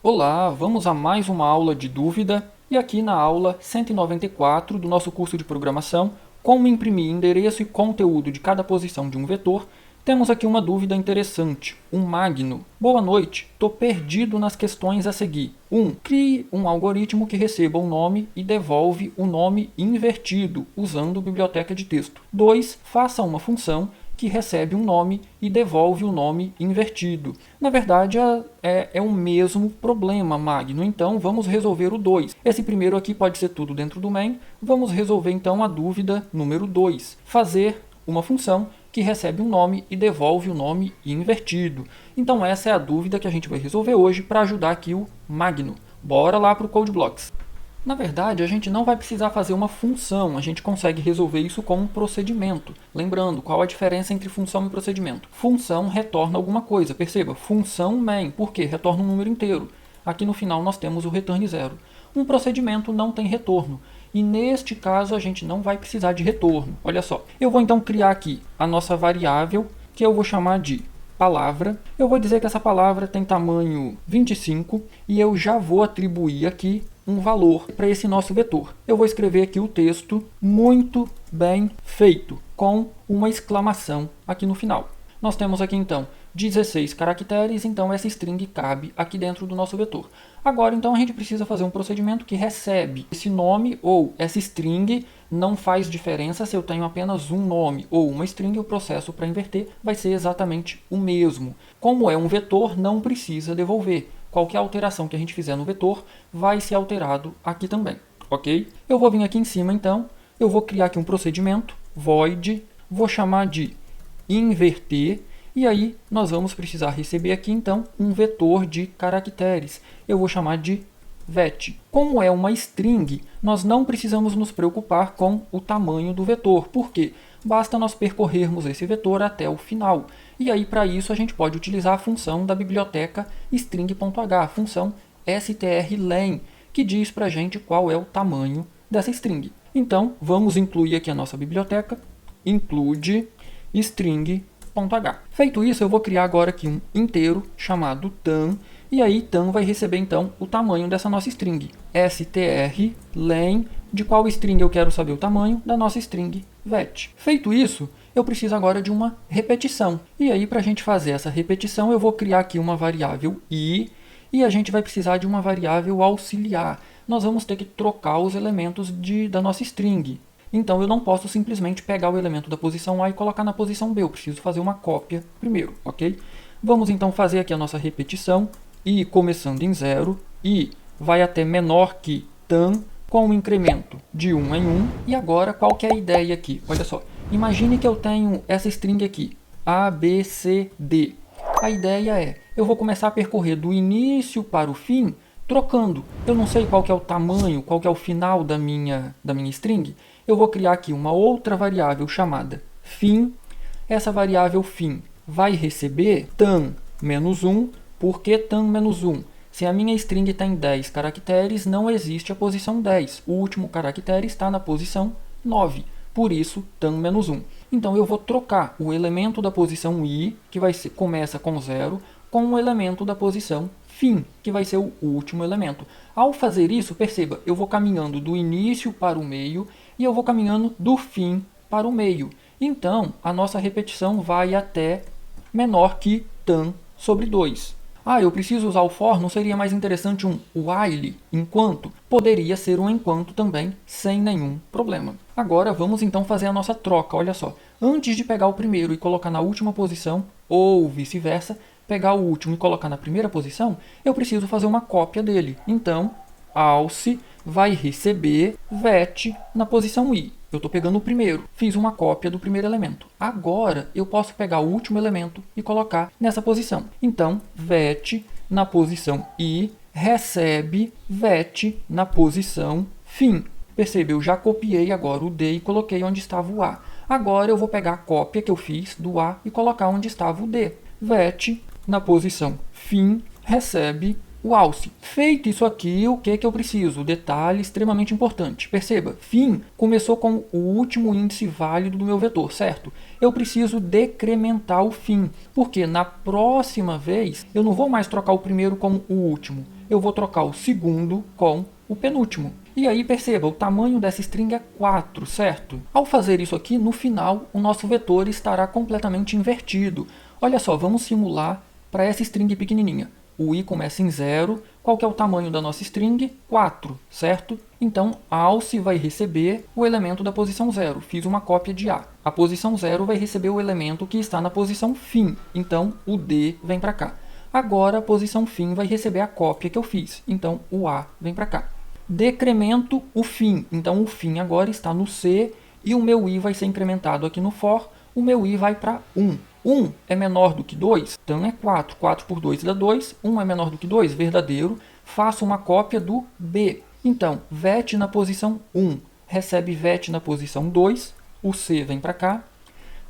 Olá, vamos a mais uma aula de dúvida e aqui na aula 194 do nosso curso de programação, como imprimir endereço e conteúdo de cada posição de um vetor, temos aqui uma dúvida interessante. Um Magno. Boa noite, estou perdido nas questões a seguir. 1. Crie um algoritmo que receba um nome e devolve o nome invertido, usando biblioteca de texto. 2. Faça uma função que recebe um nome e devolve o nome invertido. Na verdade, é o mesmo problema, Magno. Então, vamos resolver o 2. Esse primeiro aqui pode ser tudo dentro do main. Vamos resolver, então, a dúvida número 2. Fazer uma função que recebe um nome e devolve o nome invertido. Então, essa é a dúvida que a gente vai resolver hoje para ajudar aqui o Magno. Bora lá para o Code Blocks. Na verdade, a gente não vai precisar fazer uma função, a gente consegue resolver isso com um procedimento. Lembrando, qual a diferença entre função e procedimento? Função retorna alguma coisa, perceba, função main, por quê? Retorna um número inteiro. Aqui no final nós temos o return 0. Um procedimento não tem retorno, e neste caso a gente não vai precisar de retorno. Olha só, eu vou então criar aqui a nossa variável, que eu vou chamar de palavra. Eu vou dizer que essa palavra tem tamanho 25 e eu já vou atribuir aqui um valor para esse nosso vetor. Eu vou escrever aqui o texto muito bem feito, com uma exclamação aqui no final. Nós temos aqui então 16 caracteres, então essa string cabe aqui dentro do nosso vetor. Agora então a gente precisa fazer um procedimento que recebe esse nome ou essa string. Não faz diferença se eu tenho apenas um nome ou uma string, o processo para inverter vai ser exatamente o mesmo. Como é um vetor, não precisa devolver. Qualquer alteração que a gente fizer no vetor vai ser alterado aqui também, ok? Eu vou vir aqui em cima então, eu vou criar aqui um procedimento, void, vou chamar de inverter, e aí nós vamos precisar receber aqui então um vetor de caracteres. Eu vou chamar de vet. Como é uma string, nós não precisamos nos preocupar com o tamanho do vetor. Por quê? Basta nós percorrermos esse vetor até o final. E aí, para isso, a gente pode utilizar a função da biblioteca string.h, a função strlen, que diz para a gente qual é o tamanho dessa string. Então, vamos incluir aqui a nossa biblioteca, include string.h. Feito isso, eu vou criar agora aqui um inteiro chamado tam, e aí tam vai receber então o tamanho dessa nossa string, strlen, de qual string eu quero saber o tamanho da nossa string vet. Feito isso, eu preciso agora de uma repetição. E aí, para a gente fazer essa repetição, eu vou criar aqui uma variável i, e a gente vai precisar de uma variável auxiliar. Nós vamos ter que trocar os elementos da nossa string. Então, eu não posso simplesmente pegar o elemento da posição A e colocar na posição B. Eu preciso fazer uma cópia primeiro, ok? Vamos então fazer aqui a nossa repetição. I começando em 0, i vai até menor que tam, com um incremento de 1 em 1. E agora, qual que é a ideia aqui? Olha só, imagine que eu tenho essa string aqui, A, B, C, D. A ideia é, eu vou começar a percorrer do início para o fim, trocando. Eu não sei qual que é o tamanho, qual que é o final da minha string. Eu vou criar aqui uma outra variável chamada fim. Essa variável fim vai receber tam menos 1. Por que tam menos 1? Se a minha string tem 10 caracteres, não existe a posição 10. O último caractere está na posição 9. Por isso, tam menos 1. Então, eu vou trocar o elemento da posição i, que começa com 0, com o elemento da posição fim, que vai ser o último elemento. Ao fazer isso, perceba, eu vou caminhando do início para o meio e eu vou caminhando do fim para o meio. Então, a nossa repetição vai até menor que tam sobre 2. Ah, eu preciso usar o for, não seria mais interessante um while, enquanto? Poderia ser um enquanto também, sem nenhum problema. Agora vamos então fazer a nossa troca, olha só. Antes de pegar o primeiro e colocar na última posição, ou vice-versa, pegar o último e colocar na primeira posição, eu preciso fazer uma cópia dele. Então, alce vai receber vet na posição i. Eu estou pegando o primeiro, fiz uma cópia do primeiro elemento. Agora, eu posso pegar o último elemento e colocar nessa posição. Então, vet na posição i recebe vet na posição fim. Percebe, eu já copiei agora o d e coloquei onde estava o a. Agora, eu vou pegar a cópia que eu fiz do a e colocar onde estava o d. Vet na posição fim recebe o alce. Feito isso aqui, o que eu preciso? Detalhe extremamente importante. Perceba, fim começou com o último índice válido do meu vetor, certo? Eu preciso decrementar o fim, porque na próxima vez eu não vou mais trocar o primeiro com o último. Eu vou trocar o segundo com o penúltimo. E aí perceba, o tamanho dessa string é 4, certo? Ao fazer isso aqui, no final, o nosso vetor estará completamente invertido. Olha só, vamos simular para essa string pequenininha. O i começa em 0. Qual que é o tamanho da nossa string? 4, certo? Então, alce vai receber o elemento da posição 0. Fiz uma cópia de A. A posição 0 vai receber o elemento que está na posição fim. Então, o D vem para cá. Agora, a posição fim vai receber a cópia que eu fiz. Então, o A vem para cá. Decremento o fim. Então, o fim agora está no C e o meu i vai ser incrementado aqui no for. O meu i vai para 1. 1 é menor do que 2? Então é 4. 4 por 2 dá 2. 1 é menor do que 2? Verdadeiro. Faço uma cópia do B. Então, vet na posição 1 recebe vet na posição 2. O C vem para cá.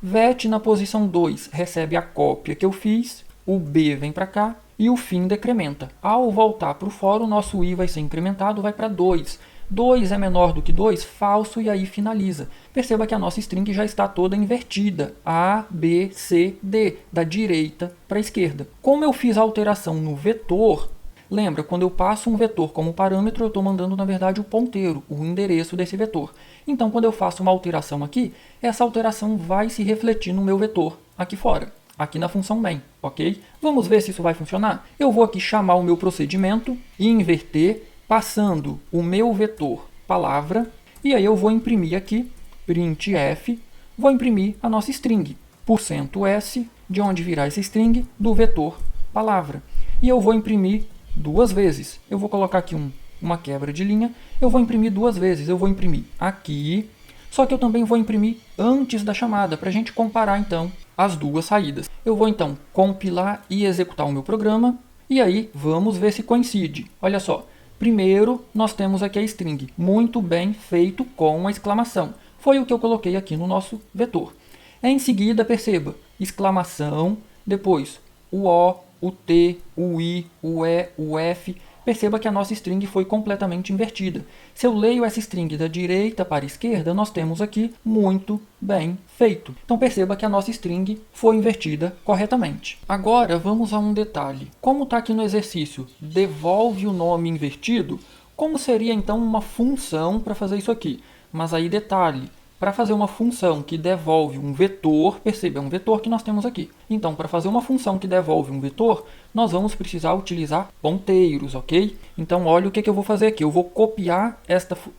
Vet na posição 2 recebe a cópia que eu fiz. O B vem para cá. E o fim decrementa. Ao voltar para o for, o nosso i vai ser incrementado, vai para 2. 2 é menor do que 2? Falso, e aí finaliza. Perceba que a nossa string já está toda invertida. A, B, C, D, da direita para a esquerda. Como eu fiz a alteração no vetor, lembra, quando eu passo um vetor como parâmetro, eu estou mandando, na verdade, o ponteiro, o endereço desse vetor. Então, quando eu faço uma alteração aqui, essa alteração vai se refletir no meu vetor aqui fora. Aqui na função main, ok? Vamos ver se isso vai funcionar? Eu vou aqui chamar o meu procedimento e inverter, passando o meu vetor palavra, e aí eu vou imprimir aqui, printf, vou imprimir a nossa string, %s, de onde virá essa string, do vetor palavra. E eu vou imprimir duas vezes. Eu vou colocar aqui uma quebra de linha, eu vou imprimir duas vezes. Eu vou imprimir aqui, só que eu também vou imprimir antes da chamada, para a gente comparar então as duas saídas. Eu vou então compilar e executar o meu programa, e aí vamos ver se coincide. Olha só, primeiro nós temos aqui a string, muito bem feito com a exclamação. Foi o que eu coloquei aqui no nosso vetor. Em seguida, perceba, exclamação, depois o O, o T, o I, o E, o F. Perceba que a nossa string foi completamente invertida. Se eu leio essa string da direita para a esquerda, nós temos aqui muito bem feito. Então perceba que a nossa string foi invertida corretamente. Agora vamos a um detalhe. Como está aqui no exercício, devolve o nome invertido, como seria então uma função para fazer isso aqui? Mas aí detalhe, para fazer uma função que devolve um vetor, perceba, é um vetor que nós temos aqui. Então, para fazer uma função que devolve um vetor, nós vamos precisar utilizar ponteiros, ok? Então, olha o que eu vou fazer aqui. Eu vou copiar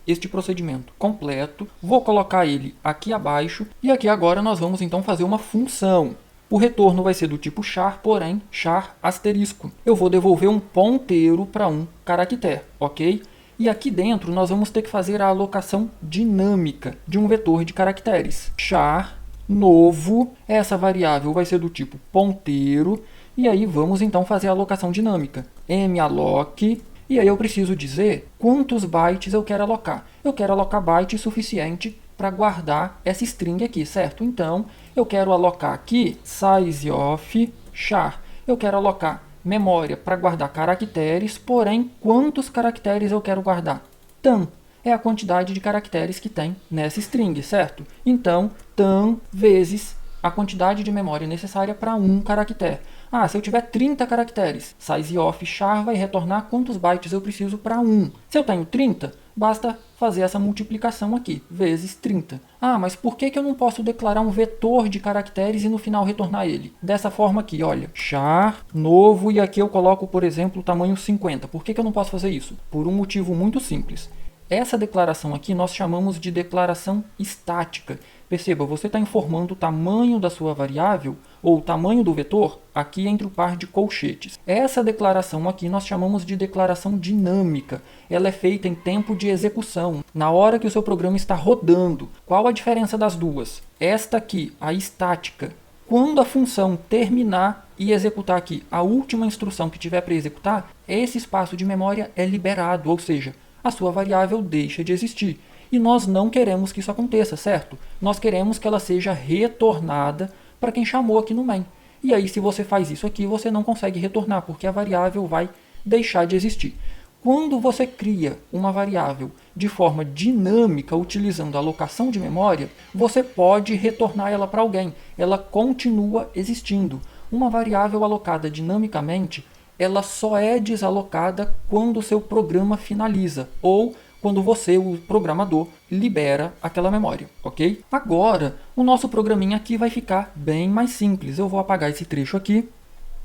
este procedimento completo, vou colocar ele aqui abaixo, e aqui agora nós vamos então fazer uma função. O retorno vai ser do tipo char, porém, char asterisco. Eu vou devolver um ponteiro para um caractere, ok? E aqui dentro nós vamos ter que fazer a alocação dinâmica de um vetor de caracteres. Char novo, essa variável vai ser do tipo ponteiro, e aí vamos então fazer a alocação dinâmica. malloc, e aí eu preciso dizer quantos bytes eu quero alocar. Eu quero alocar byte suficiente para guardar essa string aqui, certo? Então, eu quero alocar aqui size of char. Eu quero alocar memória para guardar caracteres, porém, quantos caracteres eu quero guardar? Tam é a quantidade de caracteres que tem nessa string, certo? Então, tam vezes a quantidade de memória necessária para um caractere. Ah, se eu tiver 30 caracteres, size of char vai retornar quantos bytes eu preciso para 1. Se eu tenho 30, basta fazer essa multiplicação aqui, vezes 30. Ah, mas por que eu não posso declarar um vetor de caracteres e no final retornar ele? Dessa forma aqui, olha, char novo, e aqui eu coloco, por exemplo, o tamanho 50. Por que eu não posso fazer isso? Por um motivo muito simples. Essa declaração aqui nós chamamos de declaração estática. Perceba, você está informando o tamanho da sua variável, ou o tamanho do vetor, aqui entre o par de colchetes. Essa declaração aqui nós chamamos de declaração dinâmica. Ela é feita em tempo de execução, na hora que o seu programa está rodando. Qual a diferença das duas? Esta aqui, a estática. Quando a função terminar e executar aqui a última instrução que tiver para executar, esse espaço de memória é liberado, ou seja, a sua variável deixa de existir. E nós não queremos que isso aconteça, certo? Nós queremos que ela seja retornada para quem chamou aqui no main. E aí, se você faz isso aqui, você não consegue retornar, porque a variável vai deixar de existir. Quando você cria uma variável de forma dinâmica, utilizando a alocação de memória, você pode retornar ela para alguém. Ela continua existindo. Uma variável alocada dinamicamente, ela só é desalocada quando o seu programa finaliza, ou quando você, o programador, libera aquela memória, ok? Agora, o nosso programinha aqui vai ficar bem mais simples. Eu vou apagar esse trecho aqui.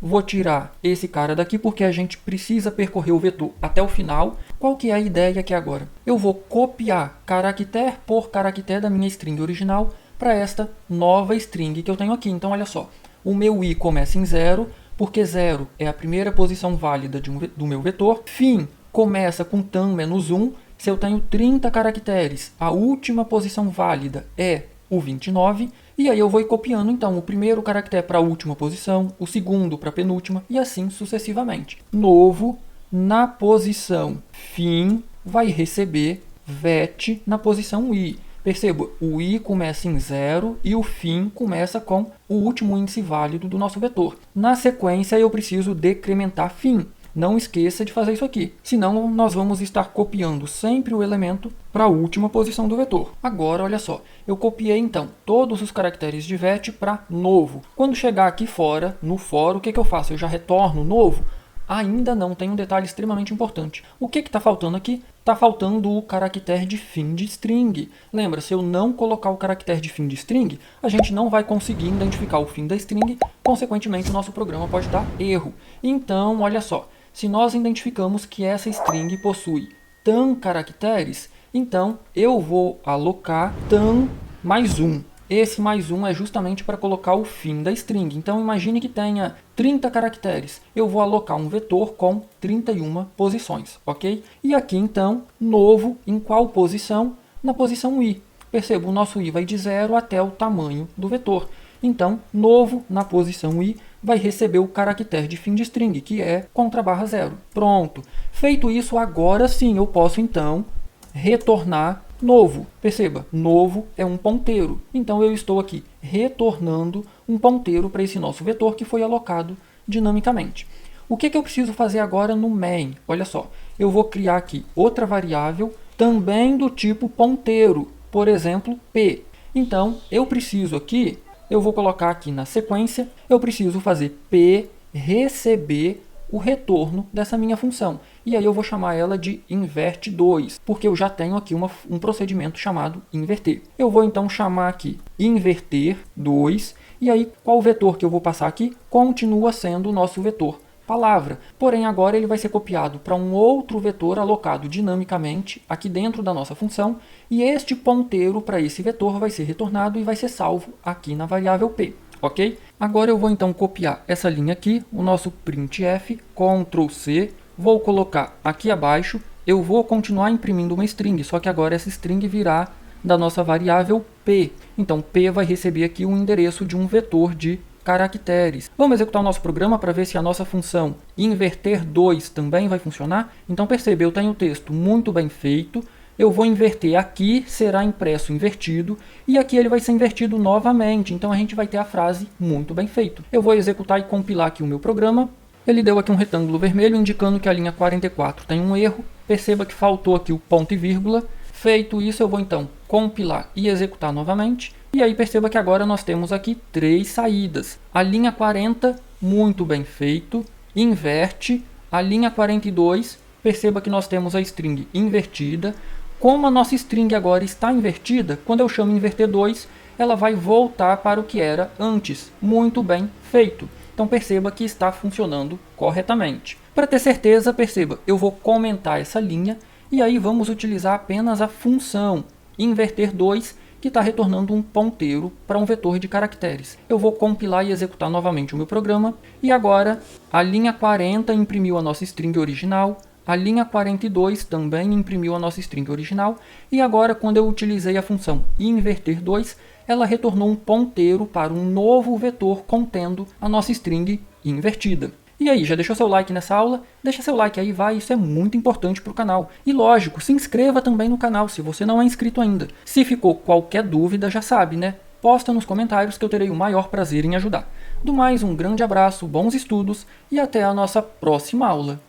Vou tirar esse cara daqui porque a gente precisa percorrer o vetor até o final. Qual que é a ideia aqui agora? Eu vou copiar caractere por caractere da minha string original para esta nova string que eu tenho aqui. Então, olha só. O meu i começa em 0, porque 0 é a primeira posição válida do meu vetor. Fim começa com tan menos 1. Se eu tenho 30 caracteres, a última posição válida é o 29. E aí eu vou ir copiando, então, o primeiro caractere para a última posição, o segundo para a penúltima, e assim sucessivamente. Novo, na posição fim, vai receber vet na posição i. Perceba, o i começa em 0 e o fim começa com o último índice válido do nosso vetor. Na sequência, eu preciso decrementar fim. Não esqueça de fazer isso aqui, senão nós vamos estar copiando sempre o elemento para a última posição do vetor. Agora, olha só, eu copiei então todos os caracteres de vet para novo. Quando chegar aqui fora, no for, o que eu faço? Eu já retorno novo? Ainda não, tem um detalhe extremamente importante. O que está faltando aqui? Está faltando o caractere de fim de string. Lembra, se eu não colocar o caractere de fim de string, a gente não vai conseguir identificar o fim da string, consequentemente o nosso programa pode dar erro. Então, olha só, se nós identificamos que essa string possui tan caracteres, então eu vou alocar tan mais 1. Esse mais 1 é justamente para colocar o fim da string. Então imagine que tenha 30 caracteres. Eu vou alocar um vetor com 31 posições, ok? E aqui então, novo, em qual posição? Na posição i. Perceba, o nosso i vai de 0 até o tamanho do vetor. Então, novo, na posição i, vai receber o caractere de fim de string, que é /0. Pronto. Feito isso, agora sim eu posso então retornar novo. Perceba, novo é um ponteiro. Então eu estou aqui retornando um ponteiro para esse nosso vetor que foi alocado dinamicamente. O que eu preciso fazer agora no main? Olha só, eu vou criar aqui outra variável também do tipo ponteiro, por exemplo, p. Então eu preciso aqui, eu vou colocar aqui na sequência, eu preciso fazer p receber o retorno dessa minha função. E aí eu vou chamar ela de invert2, porque eu já tenho aqui um procedimento chamado inverter. Eu vou então chamar aqui inverter2, e aí qual vetor que eu vou passar aqui? Continua sendo o nosso vetor palavra. Porém, agora ele vai ser copiado para um outro vetor alocado dinamicamente aqui dentro da nossa função, e este ponteiro para esse vetor vai ser retornado e vai ser salvo aqui na variável p. Ok? Agora eu vou então copiar essa linha aqui, o nosso printf, Ctrl C, vou colocar aqui abaixo, eu vou continuar imprimindo uma string, só que agora essa string virá da nossa variável p. Então p vai receber aqui o endereço de um vetor de caracteres. Vamos executar o nosso programa para ver se a nossa função inverter2 também vai funcionar? Então perceba, eu tenho o texto muito bem feito. Eu vou inverter aqui, será impresso invertido, e aqui ele vai ser invertido novamente, então a gente vai ter a frase muito bem feito. Eu vou executar e compilar aqui o meu programa. Ele deu aqui um retângulo vermelho indicando que a linha 44 tem um erro. Perceba que faltou aqui o ponto e vírgula. Feito isso, eu vou então compilar e executar novamente. E aí perceba que agora nós temos aqui 3 saídas. A linha 40, muito bem feito, inverte. A linha 42, perceba que nós temos a string invertida. Como a nossa string agora está invertida, quando eu chamo inverter2, ela vai voltar para o que era antes. Muito bem feito. Então perceba que está funcionando corretamente. Para ter certeza, perceba, eu vou comentar essa linha e aí vamos utilizar apenas a função inverter2, que está retornando um ponteiro para um vetor de caracteres. Eu vou compilar e executar novamente o meu programa. E agora a linha 40 imprimiu a nossa string original. A linha 42 também imprimiu a nossa string original. E agora, quando eu utilizei a função inverter2, ela retornou um ponteiro para um novo vetor contendo a nossa string invertida. E aí, já deixou seu like nessa aula? Deixa seu like aí, vai, isso é muito importante para o canal. E lógico, se inscreva também no canal se você não é inscrito ainda. Se ficou qualquer dúvida, já sabe, né? Posta nos comentários que eu terei o maior prazer em ajudar. Do mais, um grande abraço, bons estudos e até a nossa próxima aula.